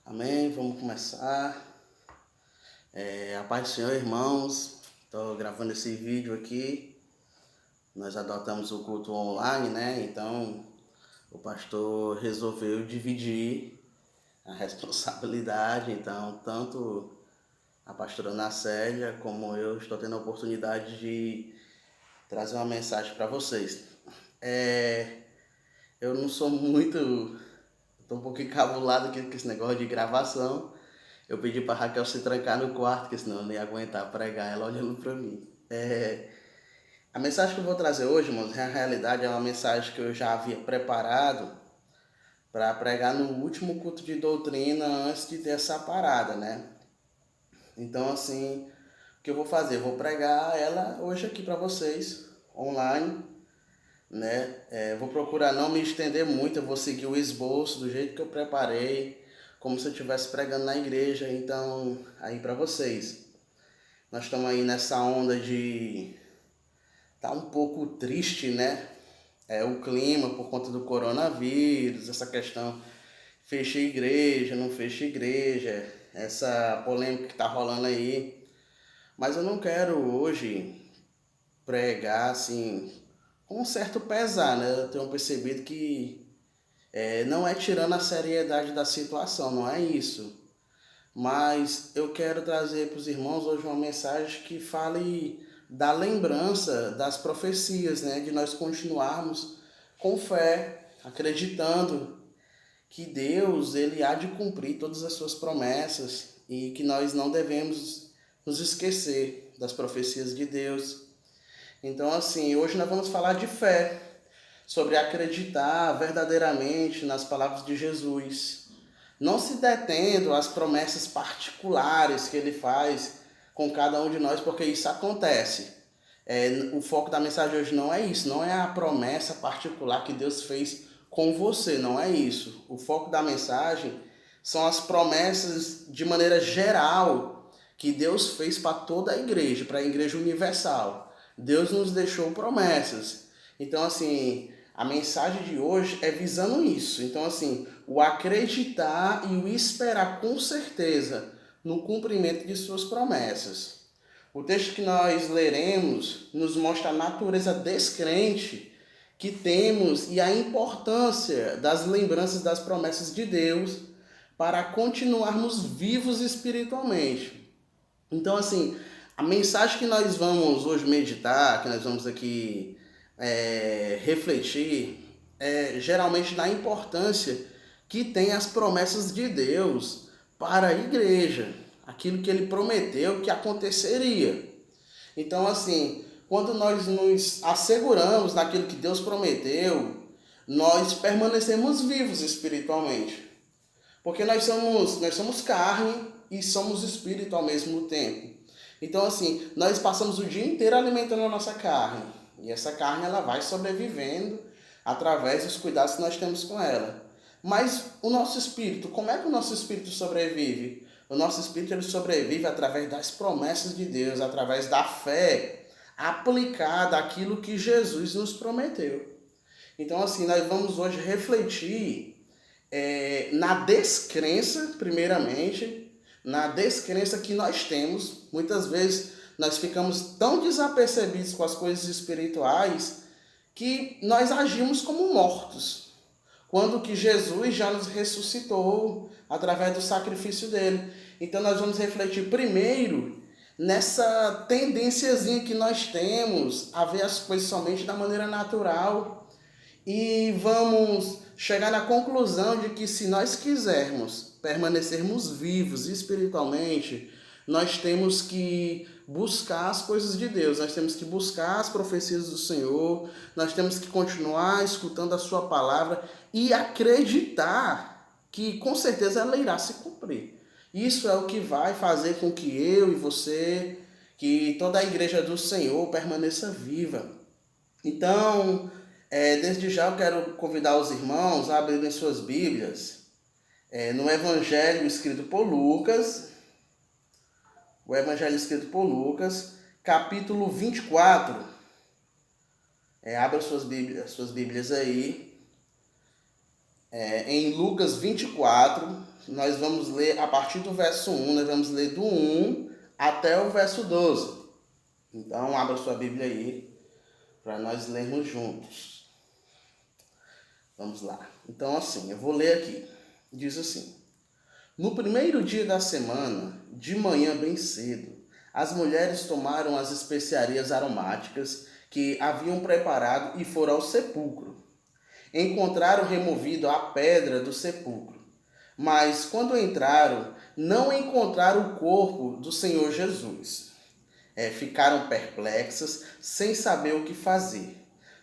Amém? Vamos começar. A paz do Senhor, irmãos. Estou gravando esse vídeo aqui. Nós adotamos o culto online, né? Então, o pastor resolveu dividir a responsabilidade. Então, tanto a pastora Ana Célia como eu estou tendo a oportunidade de trazer uma mensagem para vocês. Eu não sou muito... Estou um pouco encabulado aqui com esse negócio de gravação. Eu pedi para Raquel se trancar no quarto, porque senão eu não ia aguentar pregar ela olhando para mim. A mensagem que eu vou trazer hoje, irmãos, na realidade é uma mensagem que eu já havia preparado para pregar no último culto de doutrina antes de ter essa parada, né? Então, assim, o que eu vou fazer? Eu vou pregar ela hoje aqui para vocês, online, né? Vou procurar não me estender muito, eu vou seguir o esboço do jeito que eu preparei, como se eu estivesse pregando na igreja. Então, aí para vocês, nós estamos aí nessa onda de tá um pouco triste, né? O clima por conta do coronavírus, essa questão fecha igreja, não fecha igreja, essa polêmica que tá rolando aí. Mas eu não quero hoje pregar assim com um certo pesar, né? Eu tenho percebido que não é tirando a seriedade da situação, não é isso. Mas eu quero trazer para os irmãos hoje uma mensagem que fale da lembrança das profecias, né? De nós continuarmos com fé, acreditando que Deus ele há de cumprir todas as suas promessas e que nós não devemos nos esquecer das profecias de Deus. Então, assim, hoje nós vamos falar de fé, sobre acreditar verdadeiramente nas palavras de Jesus, não se detendo às promessas particulares que ele faz com cada um de nós, porque isso acontece. O foco da mensagem hoje não é isso, não é a promessa particular que Deus fez com você, não é isso. O foco da mensagem são as promessas de maneira geral que Deus fez para toda a igreja, para a igreja universal. Deus nos deixou promessas. Então, assim, a mensagem de hoje é visando isso. Então, assim, o acreditar e o esperar com certeza no cumprimento de suas promessas. O texto que nós leremos nos mostra a natureza descrente que temos e a importância das lembranças das promessas de Deus para continuarmos vivos espiritualmente. Então, assim, a mensagem que nós vamos hoje meditar, que nós vamos aqui refletir, geralmente na importância que tem as promessas de Deus para a igreja, aquilo que ele prometeu que aconteceria. Então, assim, quando nós nos asseguramos naquilo que Deus prometeu, nós permanecemos vivos espiritualmente. Porque nós somos carne e somos espírito ao mesmo tempo. Então, assim, nós passamos o dia inteiro alimentando a nossa carne. E essa carne ela vai sobrevivendo através dos cuidados que nós temos com ela. Mas o nosso espírito, como é que o nosso espírito sobrevive? O nosso espírito ele sobrevive através das promessas de Deus, através da fé aplicada àquilo que Jesus nos prometeu. Então, assim, nós vamos hoje refletir na descrença, primeiramente, na descrença que nós temos. Muitas vezes nós ficamos tão desapercebidos com as coisas espirituais que nós agimos como mortos, quando que Jesus já nos ressuscitou através do sacrifício dele. Então nós vamos refletir primeiro nessa tendênciazinha que nós temos a ver as coisas somente da maneira natural e vamos chegar na conclusão de que se nós quisermos permanecermos vivos espiritualmente, nós temos que buscar as coisas de Deus, nós temos que buscar as profecias do Senhor, nós temos que continuar escutando a sua palavra e acreditar que com certeza ela irá se cumprir. Isso é o que vai fazer com que eu e você, que toda a igreja do Senhor permaneça viva. Então, desde já eu quero convidar os irmãos a abrirem suas Bíblias no Evangelho escrito por Lucas, o Evangelho escrito por Lucas, capítulo 24. Abra suas Bíblias aí. Em Lucas 24, nós vamos ler a partir do verso 1, nós vamos ler do 1 até o verso 12. Então, abra sua Bíblia aí para nós lermos juntos. Vamos lá. Então, assim, eu vou ler aqui. Diz assim: No primeiro dia da semana, de manhã bem cedo, as mulheres tomaram as especiarias aromáticas que haviam preparado e foram ao sepulcro. Encontraram removido a pedra do sepulcro. Mas, quando entraram, não encontraram o corpo do Senhor Jesus. Ficaram perplexas, sem saber o que fazer.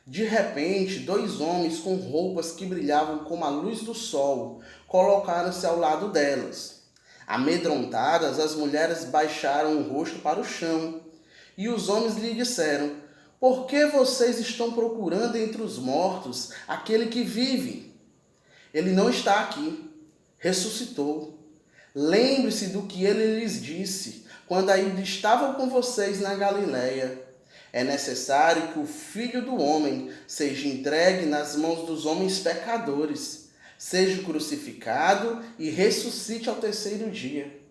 De repente, 2 homens com roupas que brilhavam como a luz do sol colocaram-se ao lado delas. Amedrontadas, as mulheres baixaram o rosto para o chão. E os homens lhe disseram: Por que vocês estão procurando entre os mortos aquele que vive? Ele não está aqui. Ressuscitou. Lembre-se do que ele lhes disse quando ainda estavam com vocês na Galileia. É necessário que o Filho do Homem seja entregue nas mãos dos homens pecadores, seja crucificado e ressuscite ao 3º dia.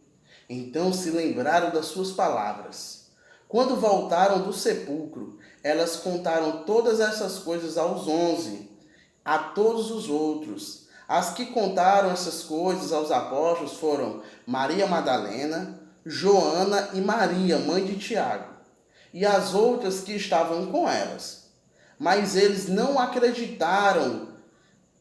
Então se lembraram das suas palavras. Quando voltaram do sepulcro, elas contaram todas essas coisas aos 11, a todos os outros. As que contaram essas coisas aos apóstolos foram Maria Madalena, Joana e Maria, mãe de Tiago, e as outras que estavam com elas. Mas eles não acreditaram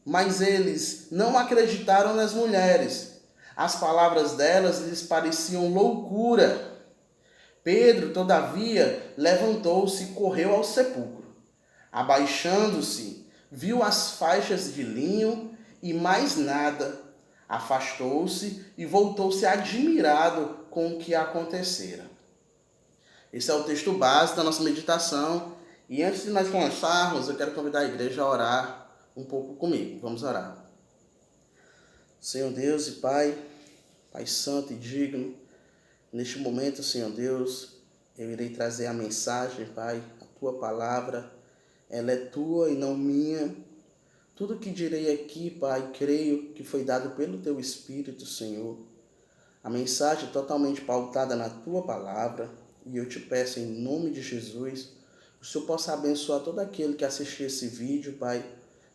nas mulheres. As palavras delas lhes pareciam loucura. Pedro, todavia, levantou-se e correu ao sepulcro. Abaixando-se, viu as faixas de linho e mais nada. Afastou-se e voltou-se admirado com o que acontecera. Esse é o texto base da nossa meditação. E antes de nós começarmos, eu quero convidar a igreja a orar um pouco comigo. Vamos orar. Senhor Deus e Pai, Pai Santo e digno, neste momento, Senhor Deus, eu irei trazer a mensagem, Pai, a Tua palavra. Ela é Tua e não minha. Tudo que direi aqui, Pai, creio que foi dado pelo Teu Espírito, Senhor. A mensagem é totalmente pautada na Tua palavra. E eu te peço, em nome de Jesus, que o Senhor possa abençoar todo aquele que assistiu esse vídeo, Pai.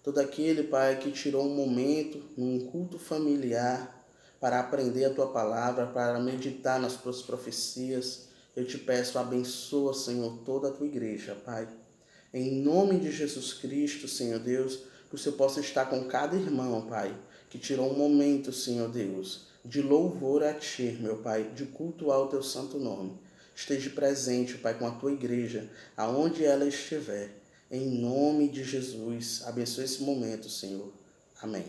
Todo aquele, Pai, que tirou um momento num culto familiar para aprender a Tua palavra, para meditar nas Tuas profecias. Eu te peço, abençoa, Senhor, toda a Tua igreja, Pai. Em nome de Jesus Cristo, Senhor Deus, que o Senhor possa estar com cada irmão, Pai, que tirou um momento, Senhor Deus, de louvor a Ti, meu Pai, de cultuar o Teu santo nome. Esteja presente, Pai, com a Tua igreja, aonde ela estiver. Em nome de Jesus, abençoe esse momento, Senhor. Amém.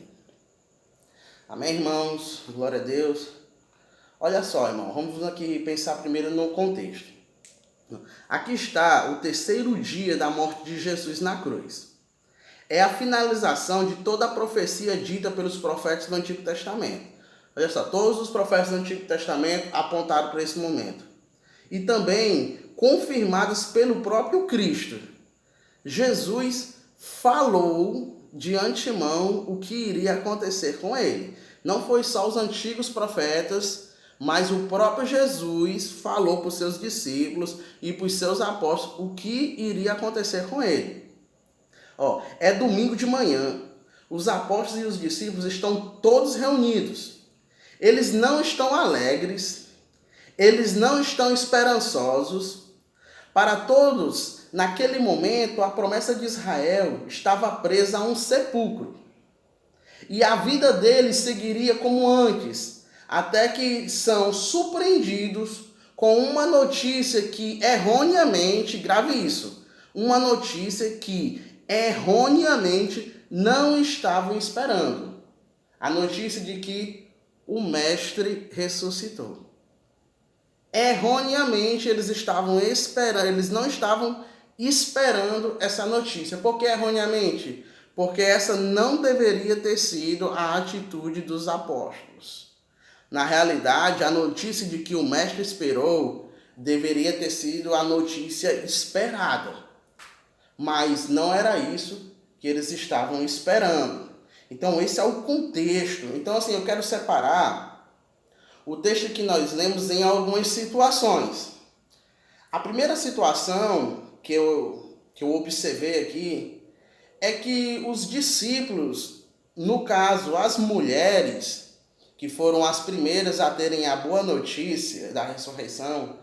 Amém, irmãos? Glória a Deus. Olha só, irmão, vamos aqui pensar primeiro no contexto. Aqui está o 3º dia da morte de Jesus na cruz. É a finalização de toda a profecia dita pelos profetas do Antigo Testamento. Olha só, todos os profetas do Antigo Testamento apontaram para esse momento. E também confirmadas pelo próprio Cristo. Jesus falou de antemão o que iria acontecer com ele. Não foi só os antigos profetas, mas o próprio Jesus falou para os seus discípulos e para os seus apóstolos o que iria acontecer com ele. É domingo de manhã. Os apóstolos e os discípulos estão todos reunidos. Eles não estão alegres. Eles não estão esperançosos. Para todos, naquele momento, a promessa de Israel estava presa a um sepulcro. E a vida deles seguiria como antes, até que são surpreendidos com uma notícia que erroneamente, grave isso, uma notícia que erroneamente não estavam esperando. A notícia de que o Mestre ressuscitou. Erroneamente eles não estavam esperando essa notícia. Por que erroneamente? Porque essa não deveria ter sido a atitude dos apóstolos. Na realidade, a notícia de que o Mestre esperou deveria ter sido a notícia esperada. Mas não era isso que eles estavam esperando. Então esse é o contexto. Então assim, eu quero separar o texto que nós lemos em algumas situações. A primeira situação que eu observei aqui é que os discípulos, no caso as mulheres, que foram as primeiras a terem a boa notícia da ressurreição,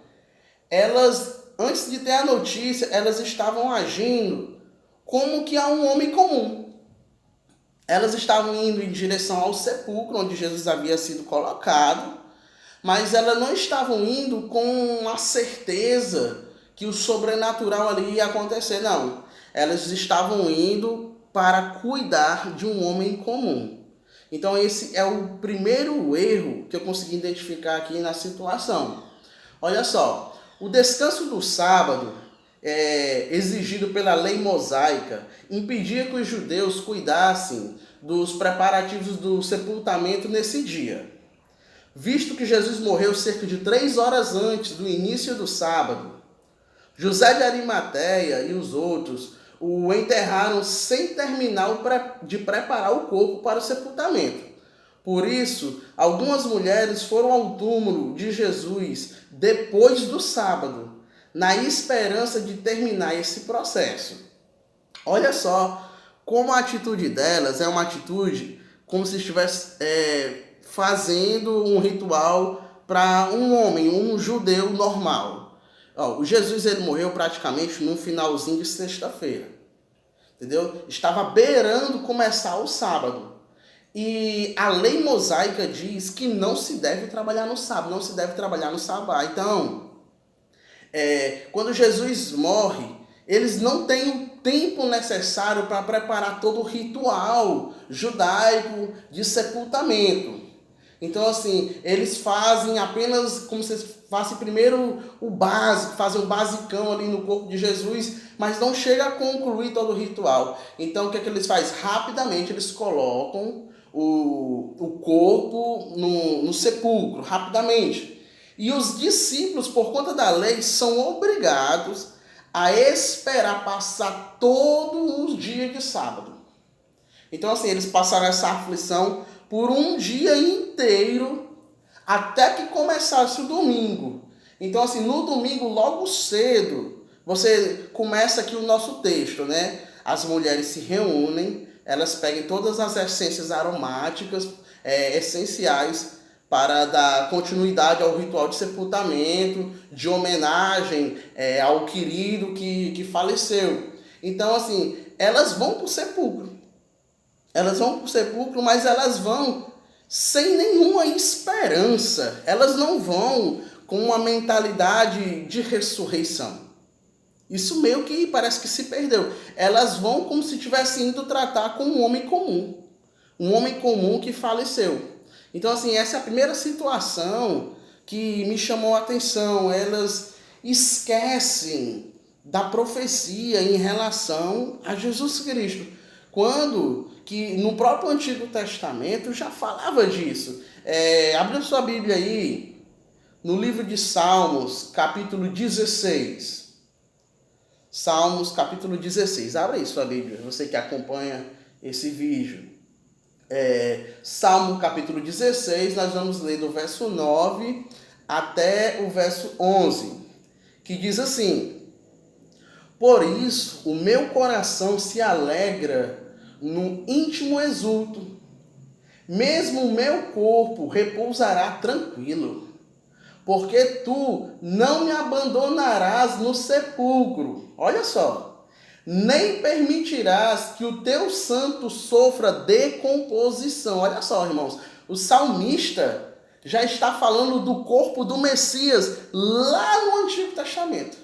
elas, antes de ter a notícia, elas estavam agindo como que a um homem comum. Elas estavam indo em direção ao sepulcro onde Jesus havia sido colocado, mas elas não estavam indo com a certeza que o sobrenatural ali ia acontecer, não. Elas estavam indo para cuidar de um homem comum. Então esse é o primeiro erro que eu consegui identificar aqui na situação. Olha só, o descanso do sábado, exigido pela lei mosaica, impedia que os judeus cuidassem dos preparativos do sepultamento nesse dia. Visto que Jesus morreu cerca de 3 horas antes do início do sábado, José de Arimateia e os outros o enterraram sem terminar de preparar o corpo para o sepultamento. Por isso, algumas mulheres foram ao túmulo de Jesus depois do sábado, na esperança de terminar esse processo. Olha só como a atitude delas é uma atitude como se estivesse fazendo um ritual para um homem, um judeu normal. O Jesus ele morreu praticamente no finalzinho de sexta-feira, entendeu? Estava beirando começar o sábado. E a lei mosaica diz que não se deve trabalhar no sábado, não se deve trabalhar no sábado. Então, quando Jesus morre, eles não têm o tempo necessário para preparar todo o ritual judaico de sepultamento. Então, assim, eles fazem apenas como se fosse primeiro o básico, fazem o basicão ali no corpo de Jesus, mas não chega a concluir todo o ritual. Então, o que é que eles fazem? Rapidamente, eles colocam o corpo no sepulcro, rapidamente. E os discípulos, por conta da lei, são obrigados a esperar passar todos os dias de sábado. Então, assim, eles passaram essa aflição por um dia inteiro até que começasse o domingo. Então, assim, no domingo, logo cedo, você começa aqui o nosso texto, né? As mulheres se reúnem, elas pegam todas as essências aromáticas essenciais para dar continuidade ao ritual de sepultamento, de homenagem ao querido que faleceu. Então, assim, elas vão para o sepulcro. Elas vão para o sepulcro, mas elas vão sem nenhuma esperança. Elas não vão com uma mentalidade de ressurreição. Isso meio que parece que se perdeu. Elas vão como se estivessem indo tratar com um homem comum. Um homem comum que faleceu. Então, assim, essa é a primeira situação que me chamou a atenção. Elas esquecem da profecia em relação a Jesus Cristo. Quando que no próprio Antigo Testamento já falava disso. Abre sua Bíblia aí, no livro de Salmos, capítulo 16. Salmos, capítulo 16. Abre aí sua Bíblia, você que acompanha esse vídeo. Salmo, capítulo 16, nós vamos ler do verso 9 até o verso 11, que diz assim: Por isso o meu coração se alegra, no íntimo exulto, mesmo o meu corpo repousará tranquilo, porque tu não me abandonarás no sepulcro. Olha só, nem permitirás que o teu santo sofra decomposição. Olha só, irmãos, o salmista já está falando do corpo do Messias lá no Antigo Testamento.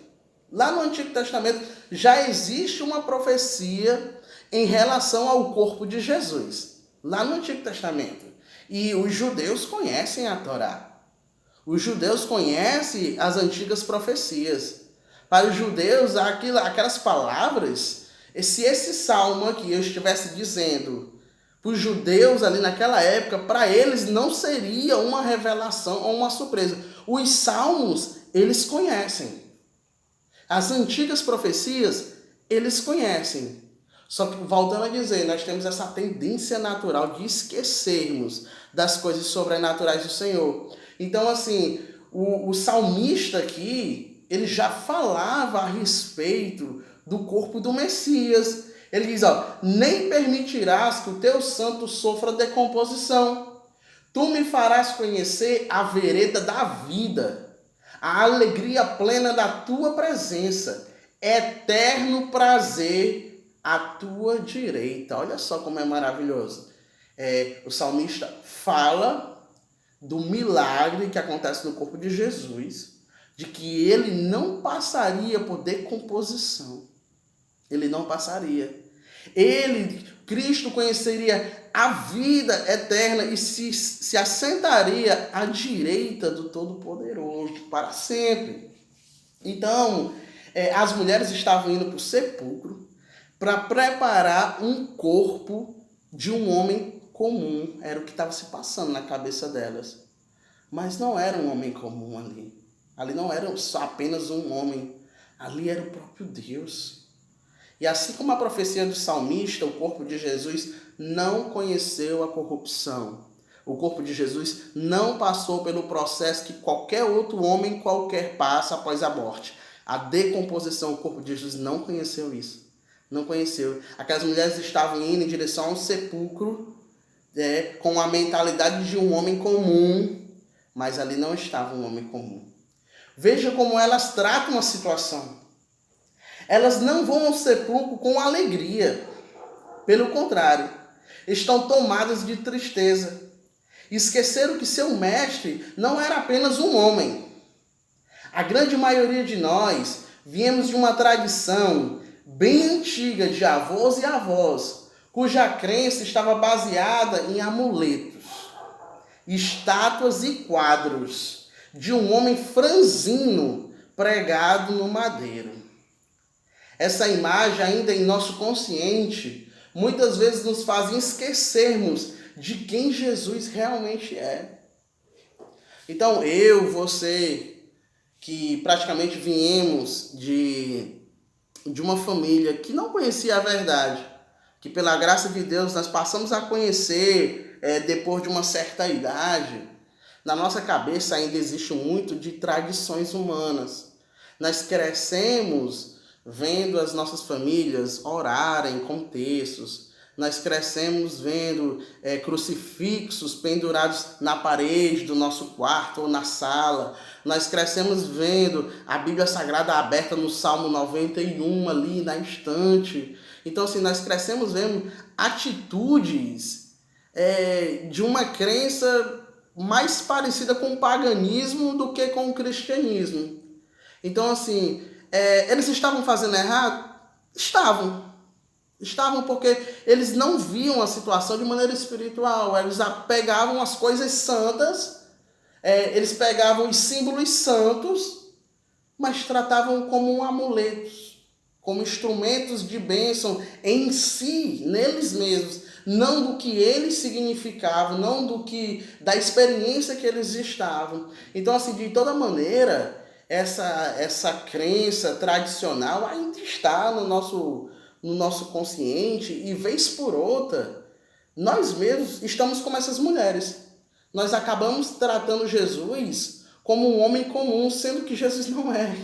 Lá no Antigo Testamento já existe uma profecia em relação ao corpo de Jesus, lá no Antigo Testamento. E os judeus conhecem a Torá. Os judeus conhecem as antigas profecias. Para os judeus, aquelas palavras, se esse salmo aqui eu estivesse dizendo para os judeus ali naquela época, para eles não seria uma revelação ou uma surpresa. Os salmos, eles conhecem. As antigas profecias, eles conhecem. Só que, voltando a dizer, nós temos essa tendência natural de esquecermos das coisas sobrenaturais do Senhor. Então, assim, o salmista aqui, ele já falava a respeito do corpo do Messias. Ele diz, nem permitirás que o teu santo sofra decomposição. Tu me farás conhecer a vereda da vida, a alegria plena da tua presença, eterno prazer à tua direita. Olha só como é maravilhoso. O salmista fala do milagre que acontece no corpo de Jesus, de que ele não passaria por decomposição. Ele não passaria. Cristo conheceria a vida eterna e se assentaria à direita do Todo-Poderoso para sempre. Então, as mulheres estavam indo para o sepulcro para preparar um corpo de um homem comum. Era o que estava se passando na cabeça delas. Mas não era um homem comum ali. Ali não era só apenas um homem. Ali era o próprio Deus. E assim como a profecia do salmista, o corpo de Jesus não conheceu a corrupção. O corpo de Jesus não passou pelo processo que qualquer outro homem qualquer passa após a morte. A decomposição, o corpo de Jesus não conheceu isso. Não conheceu. Aquelas mulheres estavam indo em direção a um sepulcro, com a mentalidade de um homem comum, mas ali não estava um homem comum. Veja como elas tratam a situação. Elas não vão ao sepulcro com alegria. Pelo contrário, estão tomadas de tristeza. Esqueceram que seu mestre não era apenas um homem. A grande maioria de nós viemos de uma tradição bem antiga de avós e avós, cuja crença estava baseada em amuletos, estátuas e quadros de um homem franzino pregado no madeiro. Essa imagem, ainda em nosso consciente, muitas vezes nos faz esquecermos de quem Jesus realmente é. Então, você, que praticamente viemos de uma família que não conhecia a verdade, que pela graça de Deus nós passamos a conhecer depois de uma certa idade, na nossa cabeça ainda existe muito de tradições humanas. Nós crescemos vendo as nossas famílias orarem com textos. Nós crescemos vendo crucifixos pendurados na parede do nosso quarto ou na sala. Nós crescemos vendo a Bíblia Sagrada aberta no Salmo 91 ali na estante. Então, assim, nós crescemos vendo atitudes de uma crença mais parecida com o paganismo do que com o cristianismo. Então, assim, eles estavam fazendo errado? Estavam porque eles não viam a situação de maneira espiritual. Eles pegavam as coisas santas, eles pegavam os símbolos santos, mas tratavam como amuletos, como instrumentos de bênção em si, neles mesmos, não do que eles significavam, não da experiência que eles estavam. Então, assim, de toda maneira, essa crença tradicional ainda está no nosso consciente, e vez por outra, nós mesmos estamos como essas mulheres. Nós acabamos tratando Jesus como um homem comum, sendo que Jesus não é.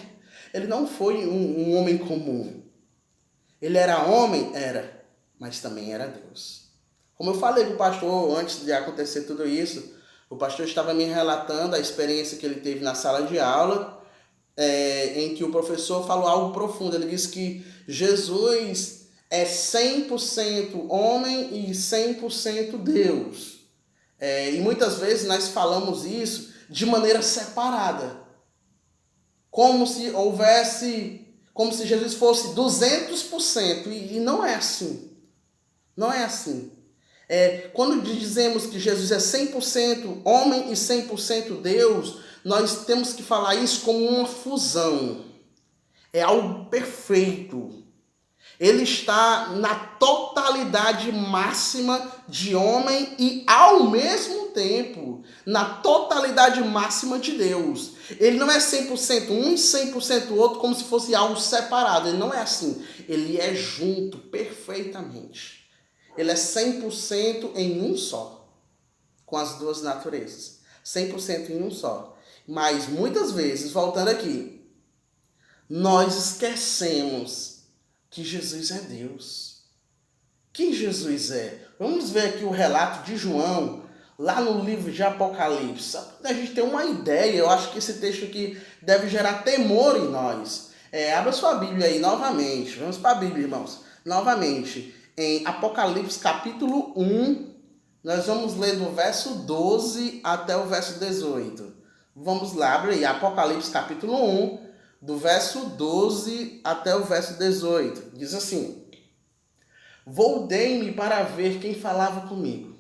Ele não foi um homem comum. Ele era homem? Era, mas também era Deus. Como eu falei com o pastor antes de acontecer tudo isso, o pastor estava me relatando a experiência que ele teve na sala de aula, em que o professor falou algo profundo. Ele disse que Jesus é 100% homem e 100% Deus. E muitas vezes nós falamos isso de maneira separada. Como se Jesus fosse 200%. E não é assim. Não é assim. Quando dizemos que Jesus é 100% homem e 100% Deus, nós temos que falar isso como uma fusão. É algo perfeito. Ele está na totalidade máxima de homem e, ao mesmo tempo, na totalidade máxima de Deus. Ele não é 100% um e 100% outro como se fosse algo separado. Ele não é assim. Ele é junto, perfeito. perfeitamente. Ele é 100% em um só, com as duas naturezas. 100% em um só. Mas muitas vezes, voltando aqui, nós esquecemos que Jesus é Deus. Quem Jesus é? Vamos ver aqui o relato de João, lá no livro de Apocalipse. Só para a gente ter uma ideia, eu acho que esse texto aqui deve gerar temor em nós. Abra sua Bíblia aí novamente. Vamos para a Bíblia, irmãos. Novamente, em Apocalipse capítulo 1, nós vamos ler do verso 12 até o verso 18. Vamos lá, abre aí. Apocalipse capítulo 1, do verso 12 até o verso 18. Diz assim: Voltei-me para ver quem falava comigo.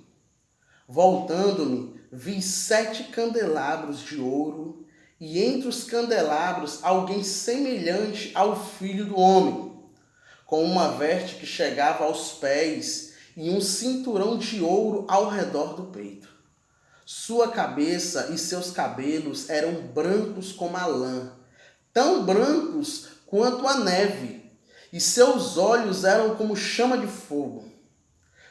Voltando-me, vi 7 candelabros de ouro, e entre os candelabros alguém semelhante ao Filho do Homem, com uma veste que chegava aos pés e um cinturão de ouro ao redor do peito. Sua cabeça e seus cabelos eram brancos como a lã, tão brancos quanto a neve, e seus olhos eram como chama de fogo.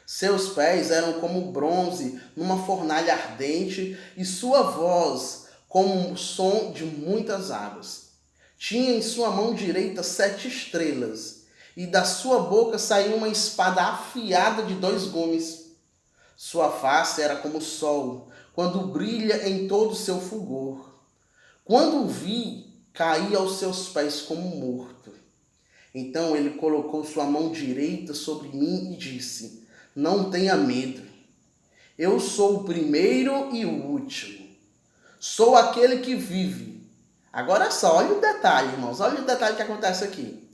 Seus pés eram como bronze numa fornalha ardente, e sua voz como o som de muitas águas. Tinha em sua mão direita 7 estrelas, e da sua boca saía uma espada afiada de 2 gumes. Sua face era como o sol, quando brilha em todo o seu fulgor. Quando o vi, caí aos seus pés como morto. Então ele colocou sua mão direita sobre mim e disse: Não tenha medo. Eu sou o primeiro e o último. Sou aquele que vive. Agora só, olha o detalhe, irmãos. Olha o detalhe que acontece aqui.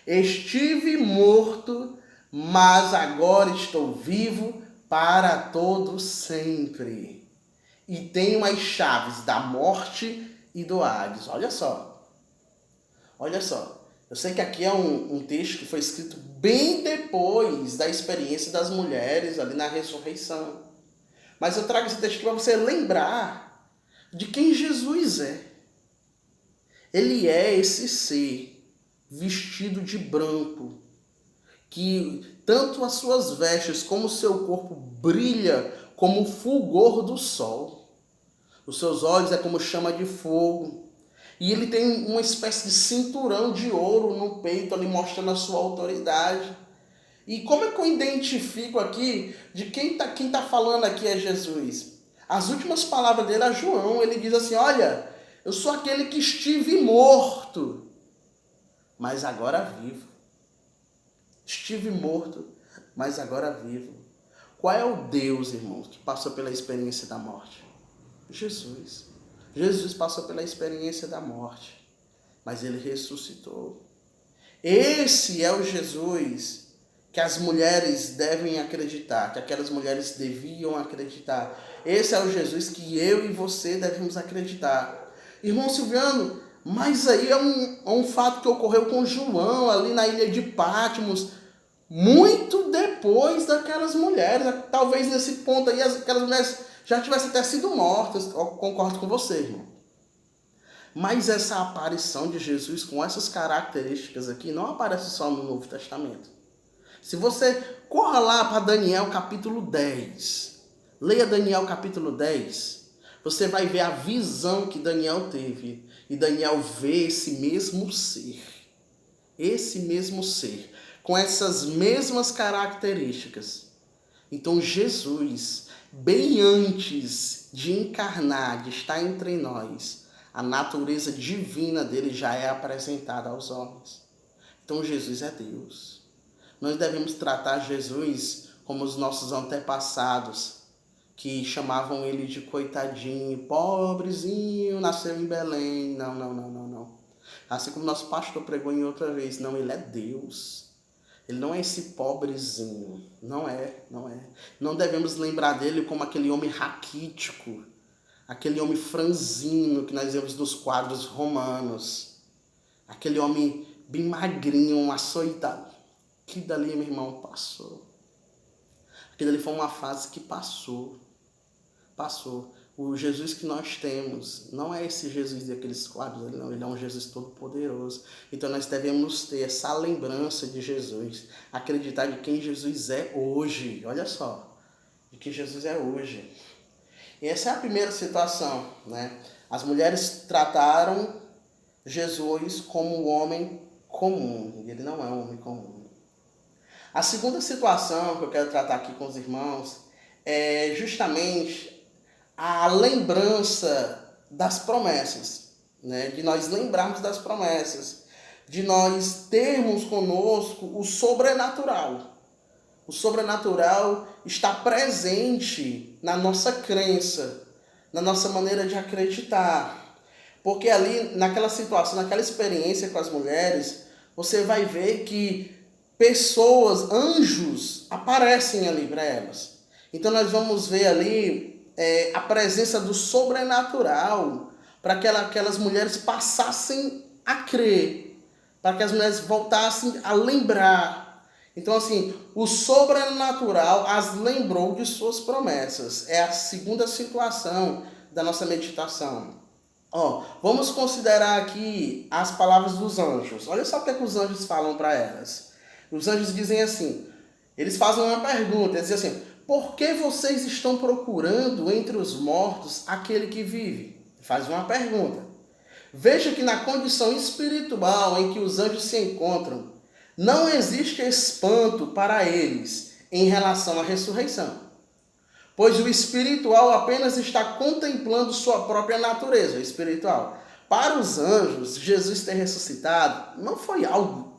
Estive morto, mas agora estou vivo para todo sempre. E tenho as chaves da morte e do Hades. Olha só. Olha só. Eu sei que aqui é um texto que foi escrito bem depois da experiência das mulheres ali na ressurreição. Mas eu trago esse texto aqui para você lembrar de quem Jesus é. Ele é esse ser vestido de branco, que tanto as suas vestes como o seu corpo brilha como o fulgor do sol. Os seus olhos é como chama de fogo. E ele tem uma espécie de cinturão de ouro no peito, ali mostrando a sua autoridade. E como é que eu identifico aqui de quem tá falando aqui é Jesus? As últimas palavras dele a João, ele diz assim: olha, eu sou aquele que estive morto, mas agora vivo. Estive morto, mas agora vivo. Qual é o Deus, irmãos, que passou pela experiência da morte? Jesus. Jesus passou pela experiência da morte, mas ele ressuscitou. Esse é o Jesus que as mulheres devem acreditar, que aquelas mulheres deviam acreditar. Esse é o Jesus que eu e você devemos acreditar. Irmão Silviano, mas aí é um fato que ocorreu com João ali na ilha de Patmos, muito depois daquelas mulheres. Talvez nesse ponto aí aquelas mulheres já tivessem até sido mortas. Eu concordo com você, irmão. Mas essa aparição de Jesus com essas características aqui não aparece só no Novo Testamento. Se você corra lá para Daniel capítulo 10, leia Daniel capítulo 10, você vai ver a visão que Daniel teve. E Daniel vê esse mesmo ser, com essas mesmas características. Então Jesus, bem antes de encarnar, de estar entre nós, a natureza divina dele já é apresentada aos homens. Então Jesus é Deus. Nós devemos tratar Jesus como os nossos antepassados, que chamavam ele de coitadinho, pobrezinho, nasceu em Belém. Não. Assim como nosso pastor pregou em outra vez, não, ele é Deus. Ele não é esse pobrezinho, não é. Não devemos lembrar dele como aquele homem raquítico, aquele homem franzino que nós vemos nos quadros romanos, aquele homem bem magrinho, um açoitado. Que dali, meu irmão, passou. Aquilo ali foi uma fase que passou. O Jesus que nós temos não é esse Jesus daqueles quadros, não. Ele é um Jesus todo-poderoso. Então nós devemos ter essa lembrança de Jesus, acreditar de quem Jesus é hoje. Olha só, de que Jesus é hoje. E essa é a primeira situação, né? As mulheres trataram Jesus como um homem comum, e ele não é um homem comum. A segunda situação que eu quero tratar aqui com os irmãos é justamente a lembrança das promessas, né? De nós lembrarmos das promessas, de nós termos conosco o sobrenatural. O sobrenatural está presente na nossa crença, na nossa maneira de acreditar. Porque ali, naquela situação, naquela experiência com as mulheres, você vai ver que pessoas, anjos, aparecem ali para elas. Então nós vamos ver ali a presença do sobrenatural para que aquelas mulheres passassem a crer, para que as mulheres voltassem a lembrar. Então assim, o sobrenatural as lembrou de suas promessas. É a segunda situação da nossa meditação. Vamos considerar aqui as palavras dos anjos. Olha só o que os anjos falam para elas. Os anjos dizem assim, eles fazem uma pergunta, eles dizem assim: por que vocês estão procurando entre os mortos aquele que vive? Faz uma pergunta. Veja que na condição espiritual em que os anjos se encontram, não existe espanto para eles em relação à ressurreição. Pois o espiritual apenas está contemplando sua própria natureza espiritual. Para os anjos, Jesus ter ressuscitado não foi algo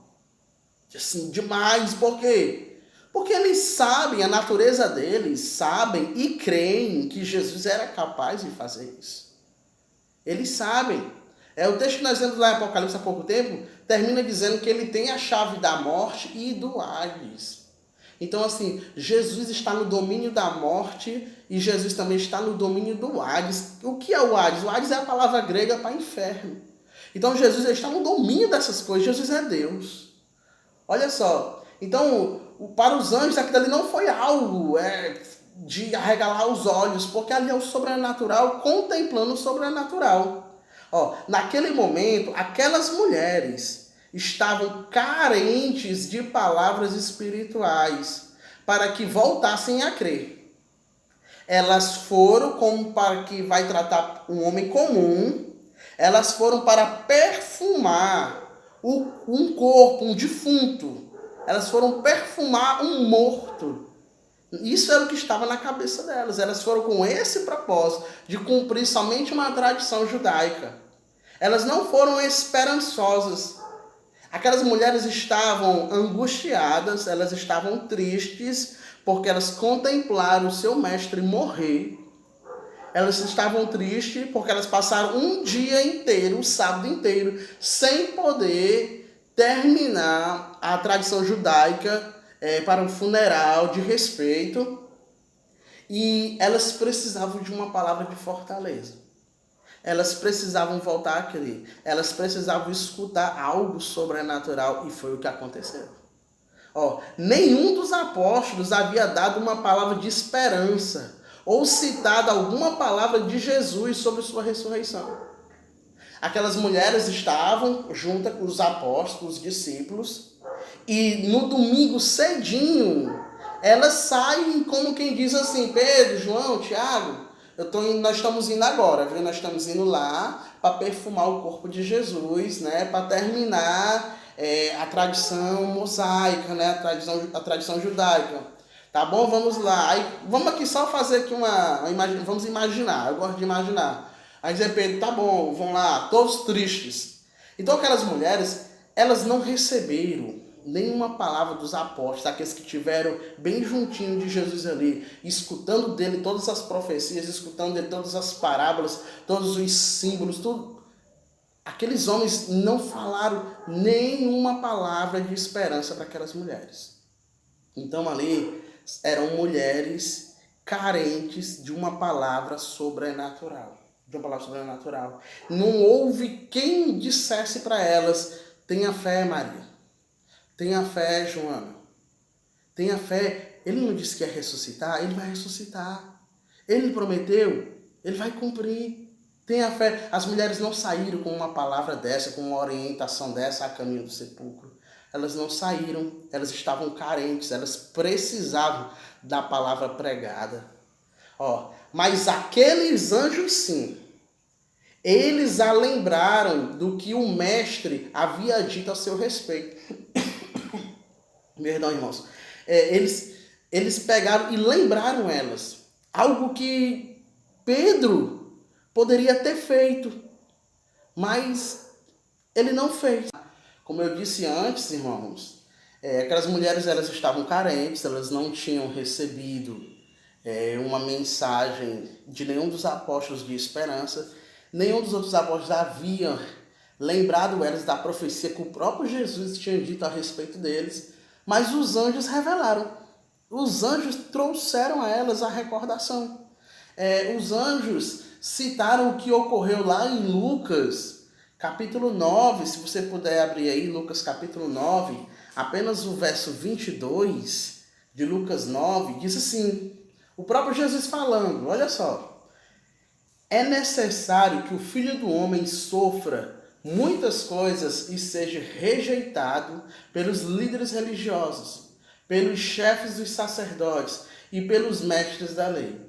assim demais. Por quê? Porque eles sabem, a natureza deles, sabem e creem que Jesus era capaz de fazer isso. Eles sabem. O texto que nós lemos lá em Apocalipse há pouco tempo, termina dizendo que ele tem a chave da morte e do Hades. Então assim, Jesus está no domínio da morte e Jesus também está no domínio do Hades. O que é o Hades? O Hades é a palavra grega para inferno. Então Jesus está no domínio dessas coisas. Jesus é Deus. Olha só. Então, para os anjos, aquilo ali não foi algo de arregalar os olhos, porque ali é o sobrenatural contemplando o sobrenatural. Naquele momento, aquelas mulheres estavam carentes de palavras espirituais para que voltassem a crer. Elas foram como para que vai tratar um homem comum, elas foram para perfumar um corpo, um defunto. Elas foram perfumar um morto. Isso era o que estava na cabeça delas. Elas foram com esse propósito de cumprir somente uma tradição judaica. Elas não foram esperançosas. Aquelas mulheres estavam angustiadas, elas estavam tristes, porque elas contemplaram o seu mestre morrer. Elas estavam tristes porque elas passaram um dia inteiro, um sábado inteiro, sem poder terminar a tradição judaica para um funeral de respeito. E elas precisavam de uma palavra de fortaleza. Elas precisavam voltar a crer. Elas precisavam escutar algo sobrenatural. E foi o que aconteceu. Nenhum dos apóstolos havia dado uma palavra de esperança ou citado alguma palavra de Jesus sobre sua ressurreição. Aquelas mulheres estavam junto com os apóstolos, os discípulos, e no domingo cedinho, elas saem como quem diz assim: Pedro, João, Tiago, nós estamos indo agora, viu? Nós estamos indo lá para perfumar o corpo de Jesus, né? Para terminar a tradição mosaica, né? A tradição judaica. Tá bom? Vamos lá. Aí, vamos aqui só fazer aqui vamos imaginar. Eu gosto de imaginar. Aí dizer Pedro, tá bom, vão lá, todos tristes. Então aquelas mulheres, elas não receberam nenhuma palavra dos apóstolos, aqueles que estiveram bem juntinho de Jesus ali, escutando dele todas as profecias, escutando dele todas as parábolas, todos os símbolos, tudo. Aqueles homens não falaram nenhuma palavra de esperança para aquelas mulheres. Então ali eram mulheres carentes de uma palavra sobrenatural. Não houve quem dissesse para elas: tenha fé, Maria. Tenha fé, Joana. Tenha fé. Ele não disse que ia ressuscitar? Ele vai ressuscitar. Ele prometeu. Ele vai cumprir. Tenha fé. As mulheres não saíram com uma palavra dessa, com uma orientação dessa a caminho do sepulcro. Elas não saíram, elas estavam carentes, elas precisavam da palavra pregada. Mas aqueles anjos sim, eles a lembraram do que o mestre havia dito a seu respeito. Perdão, irmãos. Eles pegaram e lembraram elas. Algo que Pedro poderia ter feito, mas ele não fez. Como eu disse antes, irmãos, aquelas mulheres elas estavam carentes, elas não tinham recebido uma mensagem de nenhum dos apóstolos de esperança. Nenhum dos outros apóstolos havia lembrado elas da profecia que o próprio Jesus tinha dito a respeito deles, mas os anjos revelaram. Os anjos trouxeram a elas a recordação. Os anjos citaram o que ocorreu lá em Lucas, capítulo 9, se você puder abrir aí, Lucas capítulo 9, apenas o verso 22 de Lucas 9, diz assim, o próprio Jesus falando, olha só, é necessário que o Filho do Homem sofra muitas coisas e seja rejeitado pelos líderes religiosos, pelos chefes dos sacerdotes e pelos mestres da lei.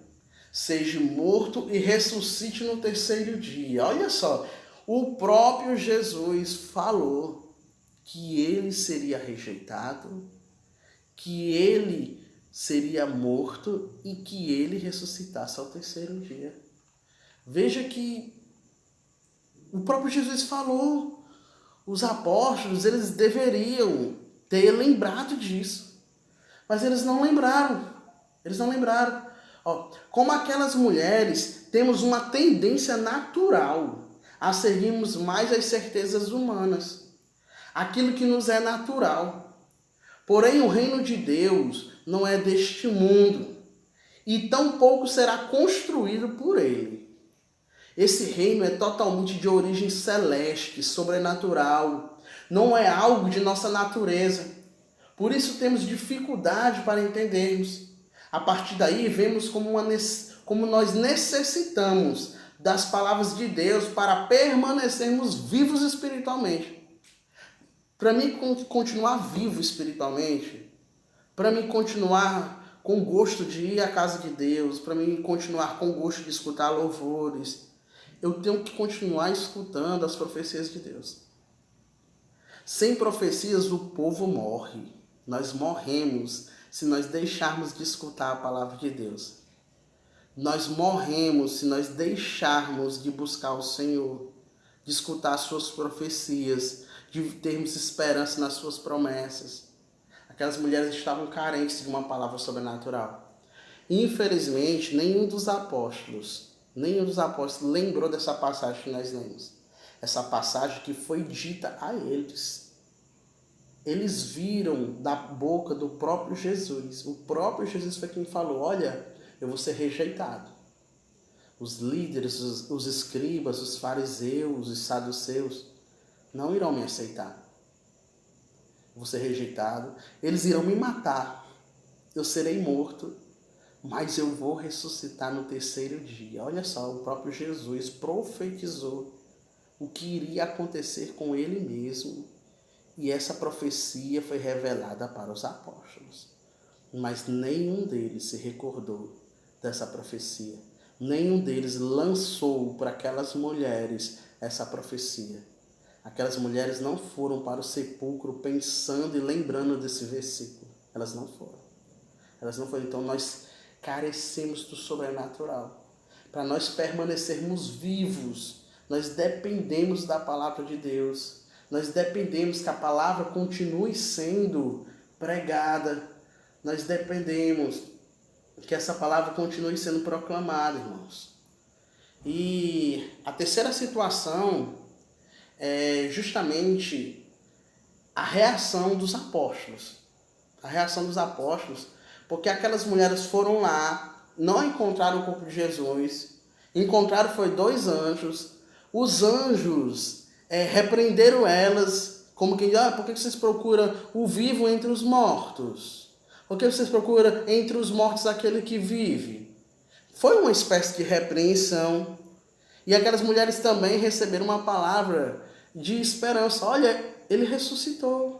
Seja morto e ressuscite no terceiro dia. Olha só, o próprio Jesus falou que ele seria rejeitado, que ele seria morto e que ele ressuscitasse ao terceiro dia. Veja que o próprio Jesus falou, os apóstolos, eles deveriam ter lembrado disso, mas eles não lembraram. Como aquelas mulheres, temos uma tendência natural a seguirmos mais as certezas humanas, aquilo que nos é natural. Porém, o reino de Deus não é deste mundo, e tampouco será construído por ele. Esse reino é totalmente de origem celeste, sobrenatural. Não é algo de nossa natureza. Por isso temos dificuldade para entendermos. A partir daí, vemos como nós necessitamos das palavras de Deus para permanecermos vivos espiritualmente. Para mim continuar vivo espiritualmente, para mim continuar com gosto de ir à casa de Deus, para mim continuar com gosto de escutar louvores, eu tenho que continuar escutando as profecias de Deus. Sem profecias, o povo morre. Nós morremos se nós deixarmos de escutar a palavra de Deus. Nós morremos se nós deixarmos de buscar o Senhor, de escutar as suas profecias, de termos esperança nas suas promessas. Aquelas mulheres estavam carentes de uma palavra sobrenatural. Infelizmente, nenhum dos apóstolos lembrou dessa passagem que nós lemos. Essa passagem que foi dita a eles. Eles viram da boca do próprio Jesus. O próprio Jesus foi quem falou, olha, eu vou ser rejeitado. Os líderes, os escribas, os fariseus, os saduceus não irão me aceitar. Eu vou ser rejeitado. Eles irão me matar. Eu serei morto. Mas eu vou ressuscitar no terceiro dia. Olha só, o próprio Jesus profetizou o que iria acontecer com ele mesmo. E essa profecia foi revelada para os apóstolos. Mas nenhum deles se recordou dessa profecia. Nenhum deles lançou para aquelas mulheres essa profecia. Aquelas mulheres não foram para o sepulcro pensando e lembrando desse versículo. Elas não foram. Então nós carecemos do sobrenatural. Para nós permanecermos vivos, nós dependemos da palavra de Deus. Nós dependemos que a palavra continue sendo pregada. Nós dependemos que essa palavra continue sendo proclamada, irmãos. E a terceira situação é justamente a reação dos apóstolos. A reação dos apóstolos, porque aquelas mulheres foram lá, não encontraram o corpo de Jesus, encontraram foi 2 anjos. Os anjos repreenderam elas, como quem diz, por que vocês procuram o vivo entre os mortos? Por que vocês procuram entre os mortos aquele que vive? Foi uma espécie de repreensão. E aquelas mulheres também receberam uma palavra de esperança. Olha, ele ressuscitou.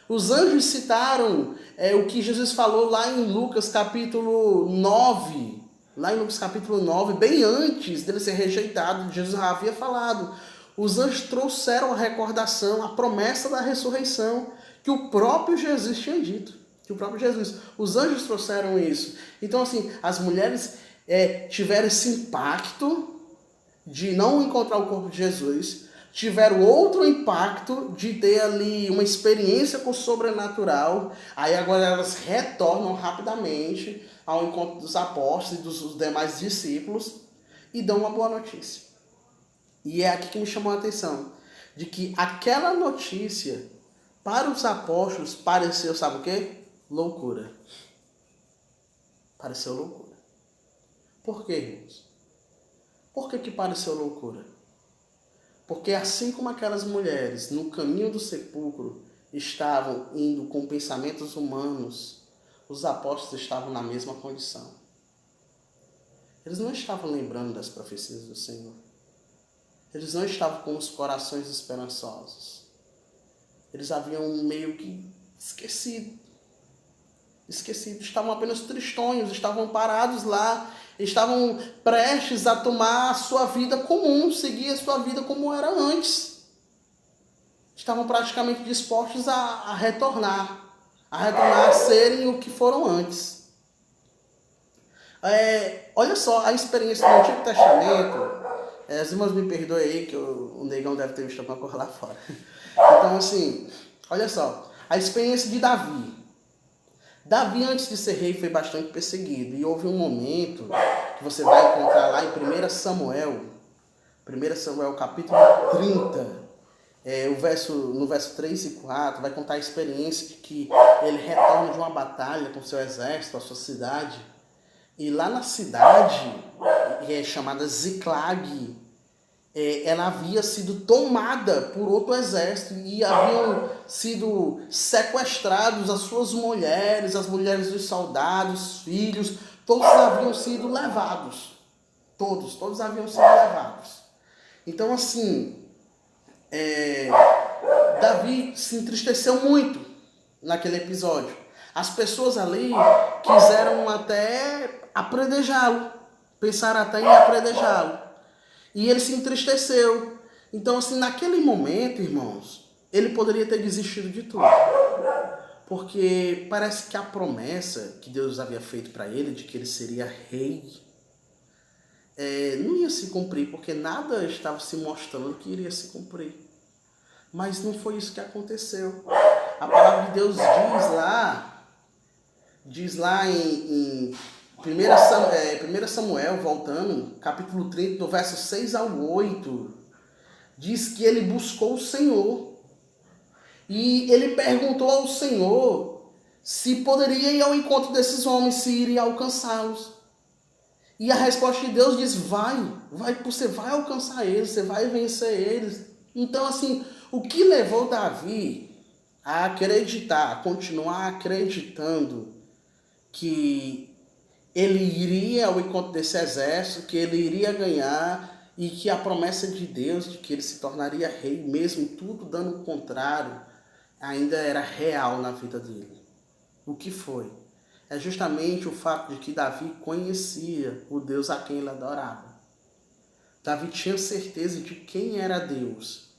Os anjos citaram o que Jesus falou lá em Lucas capítulo 9. Lá em Lucas capítulo 9, bem antes dele ser rejeitado, Jesus já havia falado. Os anjos trouxeram a recordação, a promessa da ressurreição, que o próprio Jesus tinha dito. Que o próprio Jesus. Os anjos trouxeram isso. Então, assim, as mulheres tiveram esse impacto de não encontrar o corpo de Jesus, tiveram outro impacto de ter ali uma experiência com o sobrenatural, aí agora elas retornam rapidamente ao encontro dos apóstolos e dos demais discípulos e dão uma boa notícia. E é aqui que me chamou a atenção, de que aquela notícia, para os apóstolos, pareceu, sabe o quê? Loucura. Pareceu loucura. Por quê, irmãos? Por que pareceu loucura? Porque assim como aquelas mulheres no caminho do sepulcro estavam indo com pensamentos humanos, os apóstolos estavam na mesma condição. Eles não estavam lembrando das profecias do Senhor. Eles não estavam com os corações esperançosos. Eles haviam meio que esquecido. Estavam apenas tristonhos, estavam parados lá, estavam prestes a tomar a sua vida comum, seguir a sua vida como era antes. Estavam praticamente dispostos a retornar a serem o que foram antes. Olha só, a experiência do Antigo Testamento, as irmãs me perdoem aí, que o negão deve ter visto alguma coisa lá fora. Então, assim, olha só, a experiência de Davi. Davi, antes de ser rei, foi bastante perseguido. E houve um momento que você vai encontrar lá em 1 Samuel capítulo 30, no verso 3 e 4, vai contar a experiência de que ele retorna de uma batalha com seu exército, a sua cidade. E lá na cidade, chamada Ziclag, ela havia sido tomada por outro exército e haviam sido sequestrados as suas mulheres, as mulheres dos soldados, filhos, todos haviam sido levados. Todos haviam sido levados. Então, assim, Davi se entristeceu muito naquele episódio. As pessoas ali quiseram até apredejá-lo, pensaram até em apredejá-lo. E ele se entristeceu. Então, assim, naquele momento, irmãos, ele poderia ter desistido de tudo. Porque parece que a promessa que Deus havia feito para ele, de que ele seria rei, não ia se cumprir, porque nada estava se mostrando que iria se cumprir. Mas não foi isso que aconteceu. A palavra de Deus diz lá em 1 Samuel, voltando, capítulo 30, do verso 6 ao 8, diz que ele buscou o Senhor. E ele perguntou ao Senhor se poderia ir ao encontro desses homens, se iria alcançá-los. E a resposta de Deus diz, você vai alcançar eles, você vai vencer eles. Então, assim, o que levou Davi a acreditar, a continuar acreditando que ele iria ao encontro desse exército, que ele iria ganhar e que a promessa de Deus de que ele se tornaria rei, mesmo tudo dando o contrário, ainda era real na vida dele. O que foi? É justamente o fato de que Davi conhecia o Deus a quem ele adorava. Davi tinha certeza de quem era Deus.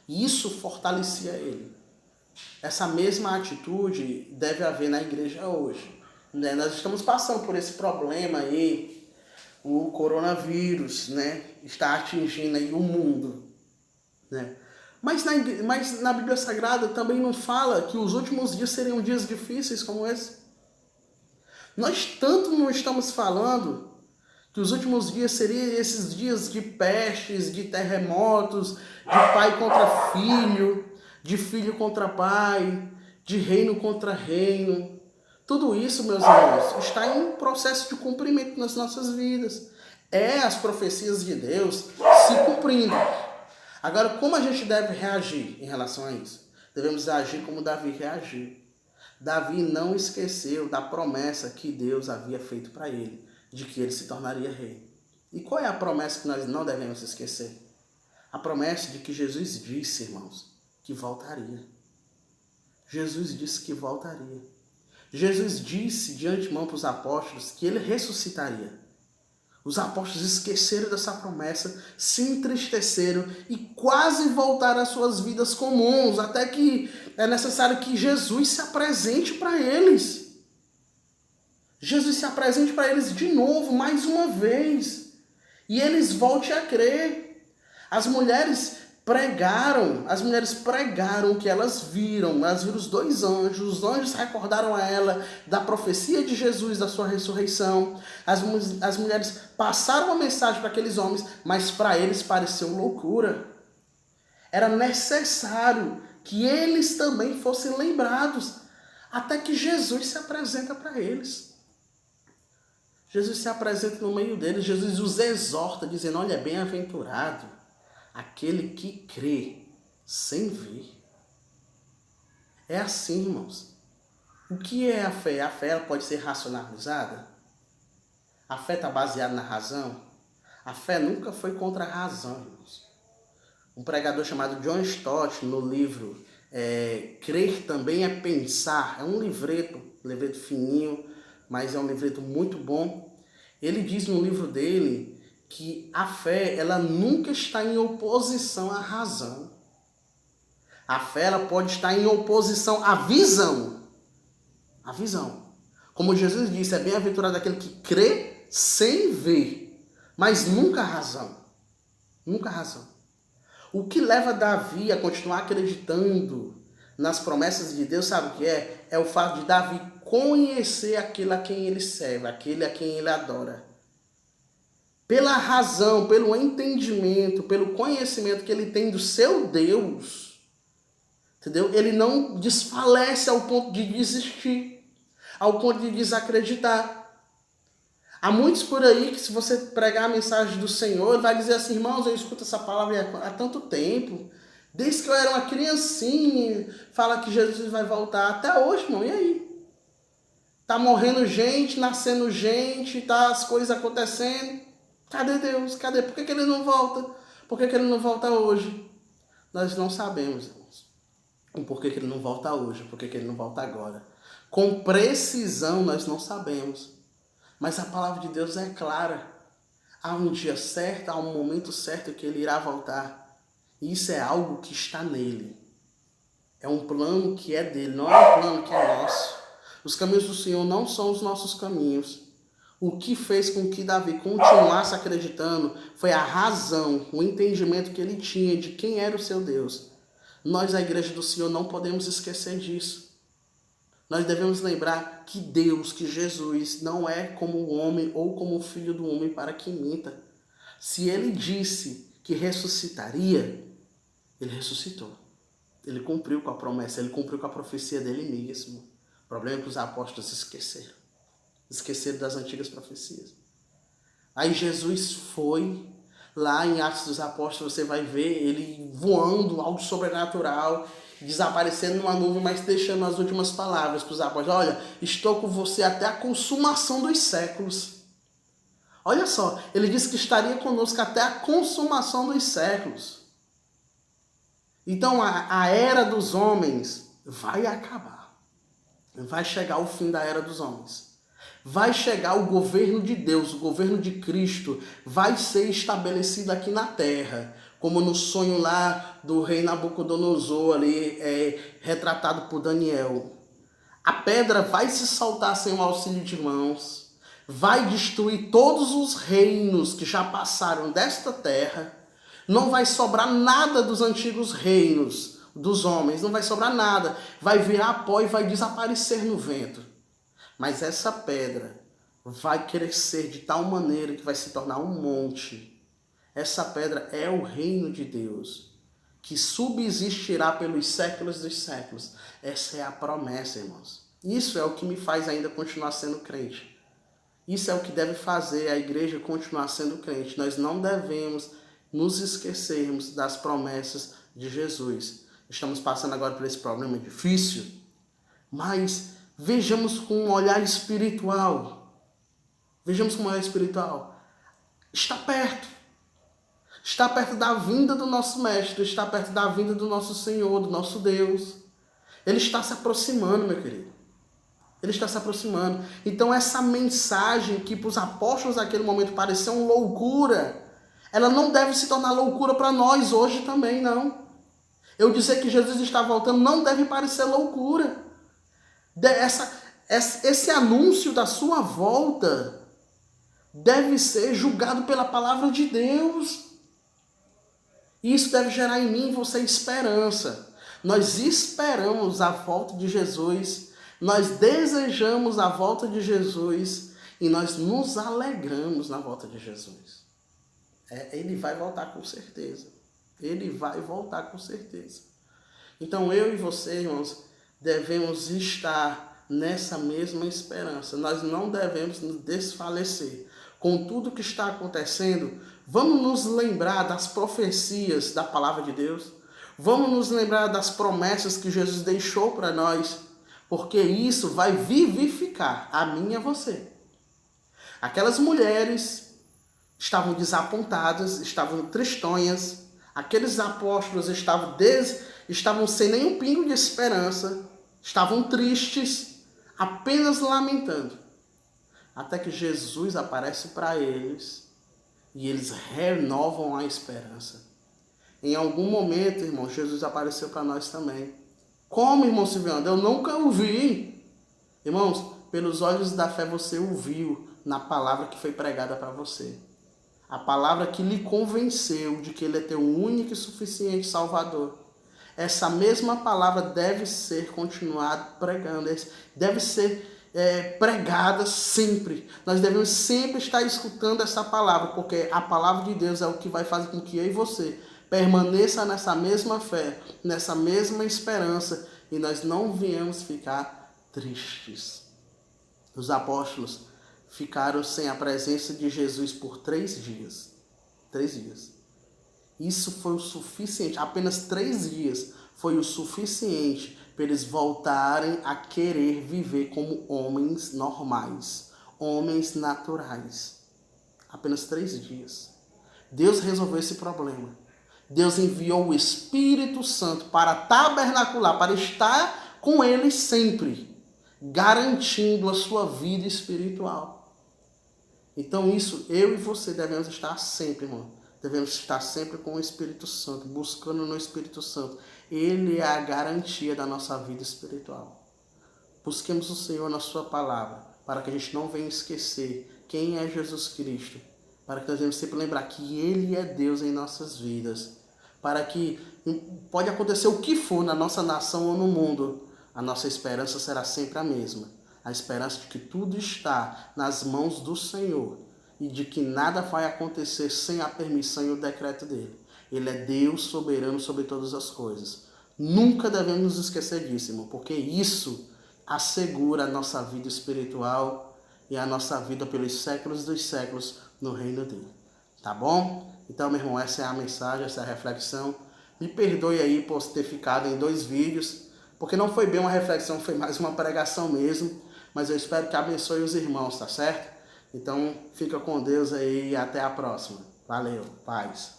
E isso fortalecia ele. Essa mesma atitude deve haver na igreja hoje. Nós estamos passando por esse problema aí, o coronavírus, está atingindo aí o mundo. Mas na Bíblia Sagrada também não fala que os últimos dias seriam dias difíceis como esse. Nós tanto não estamos falando que os últimos dias seriam esses dias de pestes, de terremotos, de pai contra filho, de filho contra pai, de reino contra reino. Tudo isso, meus irmãos, está em processo de cumprimento nas nossas vidas. As profecias de Deus se cumprindo. Agora, como a gente deve reagir em relação a isso? Devemos agir como Davi reagiu. Davi não esqueceu da promessa que Deus havia feito para ele, de que ele se tornaria rei. E qual é a promessa que nós não devemos esquecer? A promessa de que Jesus disse, irmãos, que voltaria. Jesus disse que voltaria. Jesus disse de antemão para os apóstolos que ele ressuscitaria. Os apóstolos esqueceram dessa promessa, se entristeceram e quase voltaram às suas vidas comuns, até que é necessário que Jesus se apresente para eles. Jesus se apresente para eles de novo, mais uma vez. E eles voltem a crer. As mulheres pregaram que elas viram os dois anjos, os anjos recordaram a ela da profecia de Jesus, da sua ressurreição. As mulheres passaram a mensagem para aqueles homens, mas para eles pareceu loucura. Era necessário que eles também fossem lembrados, até que Jesus se apresenta para eles. Jesus se apresenta no meio deles, Jesus os exorta, dizendo, olha, bem-aventurado aquele que crê sem ver. É assim, irmãos. O que é a fé? A fé ela pode ser racionalizada? A fé está baseada na razão? A fé nunca foi contra a razão, irmãos. Um pregador chamado John Stott, no livro Crer Também é Pensar, é um livreto fininho, mas é um livreto muito bom. Ele diz no livro dele que a fé, ela nunca está em oposição à razão. A fé, ela pode estar em oposição à visão. A visão. Como Jesus disse, é bem-aventurado aquele que crê sem ver, mas nunca a razão. Nunca a razão. O que leva Davi a continuar acreditando nas promessas de Deus, sabe o que é? É o fato de Davi conhecer aquele a quem ele serve, aquele a quem ele adora. Pela razão, pelo entendimento, pelo conhecimento que ele tem do seu Deus, entendeu? Ele não desfalece ao ponto de desistir, ao ponto de desacreditar. Há muitos por aí que se você pregar a mensagem do Senhor, ele vai dizer assim, irmãos, eu escuto essa palavra há tanto tempo, desde que eu era uma criancinha, fala que Jesus vai voltar, até hoje, irmão, e aí? Tá morrendo gente, nascendo gente, tá as coisas acontecendo. Cadê Deus? Cadê? Por que ele não volta? Por que ele não volta hoje? Nós não sabemos, irmãos. O porquê que ele não volta hoje, por que ele não volta agora. Com precisão nós não sabemos. Mas a palavra de Deus é clara. Há um dia certo, há um momento certo que ele irá voltar. E isso é algo que está nele. É um plano que é dele, não é um plano que é nosso. Os caminhos do Senhor não são os nossos caminhos. O que fez com que Davi continuasse acreditando foi a razão, o entendimento que ele tinha de quem era o seu Deus. Nós, a igreja do Senhor, não podemos esquecer disso. Nós devemos lembrar que Deus, que Jesus, não é como o homem ou como o filho do homem para que minta. Se ele disse que ressuscitaria, ele ressuscitou. Ele cumpriu com a promessa, ele cumpriu com a profecia dele mesmo. O problema é que os apóstolos esqueceram. Esqueceram das antigas profecias. Aí Jesus foi, lá em Atos dos Apóstolos, você vai ver ele voando, algo sobrenatural, desaparecendo numa nuvem, mas deixando as últimas palavras para os apóstolos. Olha, estou com você até a consumação dos séculos. Olha só, ele disse que estaria conosco até a consumação dos séculos. Então a era dos homens vai acabar. Vai chegar o fim da era dos homens. Vai chegar o governo de Deus, o governo de Cristo, vai ser estabelecido aqui na terra, como no sonho lá do rei Nabucodonosor, ali, retratado por Daniel. A pedra vai se soltar sem o auxílio de mãos, vai destruir todos os reinos que já passaram desta terra, não vai sobrar nada dos antigos reinos dos homens, não vai sobrar nada, vai virar pó e vai desaparecer no vento. Mas essa pedra vai crescer de tal maneira que vai se tornar um monte. Essa pedra é o reino de Deus, que subsistirá pelos séculos dos séculos. Essa é a promessa, irmãos. Isso é o que me faz ainda continuar sendo crente. Isso é o que deve fazer a igreja continuar sendo crente. Nós não devemos nos esquecermos das promessas de Jesus. Estamos passando agora por esse problema difícil, mas vejamos com um olhar espiritual. Vejamos como é espiritual. Está perto. Está perto da vinda do nosso Mestre, está perto da vinda do nosso Senhor, do nosso Deus. Ele está se aproximando, meu querido. Ele está se aproximando. Então essa mensagem que para os apóstolos naquele momento parecia uma loucura, ela não deve se tornar loucura para nós hoje também, não. Eu dizer que Jesus está voltando não deve parecer loucura. Esse anúncio da sua volta deve ser julgado pela palavra de Deus. Isso deve gerar em mim e você esperança. Nós esperamos a volta de Jesus, nós desejamos a volta de Jesus e nós nos alegramos na volta de Jesus. Ele vai voltar com certeza. Ele vai voltar com certeza. Então eu e você, irmãos, devemos estar nessa mesma esperança. Nós não devemos nos desfalecer. Com tudo que está acontecendo, vamos nos lembrar das profecias da palavra de Deus. Vamos nos lembrar das promessas que Jesus deixou para nós. Porque isso vai vivificar a mim e a você. Aquelas mulheres estavam desapontadas, estavam tristonhas. Aqueles apóstolos estavam sem nenhum pingo de esperança. Estavam tristes, apenas lamentando. Até que Jesus aparece para eles e eles renovam a esperança. Em algum momento, irmão, Jesus apareceu para nós também. Como, irmão Silviano? Eu nunca ouvi. Irmãos, pelos olhos da fé você ouviu na palavra que foi pregada para você. A palavra que lhe convenceu de que Ele é teu único e suficiente Salvador. Essa mesma palavra deve ser continuada pregando, deve ser pregada sempre. Nós devemos sempre estar escutando essa palavra, porque a palavra de Deus é o que vai fazer com que eu e você permaneça nessa mesma fé, nessa mesma esperança, e nós não viemos ficar tristes. Os apóstolos ficaram sem a presença de Jesus por 3 dias. 3 dias. Isso foi o suficiente, apenas 3 dias foi o suficiente para eles voltarem a querer viver como homens normais, homens naturais. Apenas 3 dias. Deus resolveu esse problema. Deus enviou o Espírito Santo para tabernacular, para estar com eles sempre, garantindo a sua vida espiritual. Então isso, eu e você devemos estar sempre, irmão. Devemos estar sempre com o Espírito Santo, buscando no Espírito Santo. Ele é a garantia da nossa vida espiritual. Busquemos o Senhor na sua palavra, para que a gente não venha esquecer quem é Jesus Cristo. Para que nós devemos sempre lembrar que Ele é Deus em nossas vidas. Para que pode acontecer o que for na nossa nação ou no mundo, a nossa esperança será sempre a mesma. A esperança de que tudo está nas mãos do Senhor e de que nada vai acontecer sem a permissão e o decreto dele. Ele é Deus soberano sobre todas as coisas. Nunca devemos nos esquecer disso, irmão, porque isso assegura a nossa vida espiritual e a nossa vida pelos séculos dos séculos no reino dele. Tá bom? Então, meu irmão, essa é a mensagem, essa é a reflexão. Me perdoe aí por ter ficado em 2 vídeos, porque não foi bem uma reflexão, foi mais uma pregação mesmo. Mas eu espero que abençoe os irmãos, tá certo? Então, fica com Deus aí e até a próxima. Valeu, paz.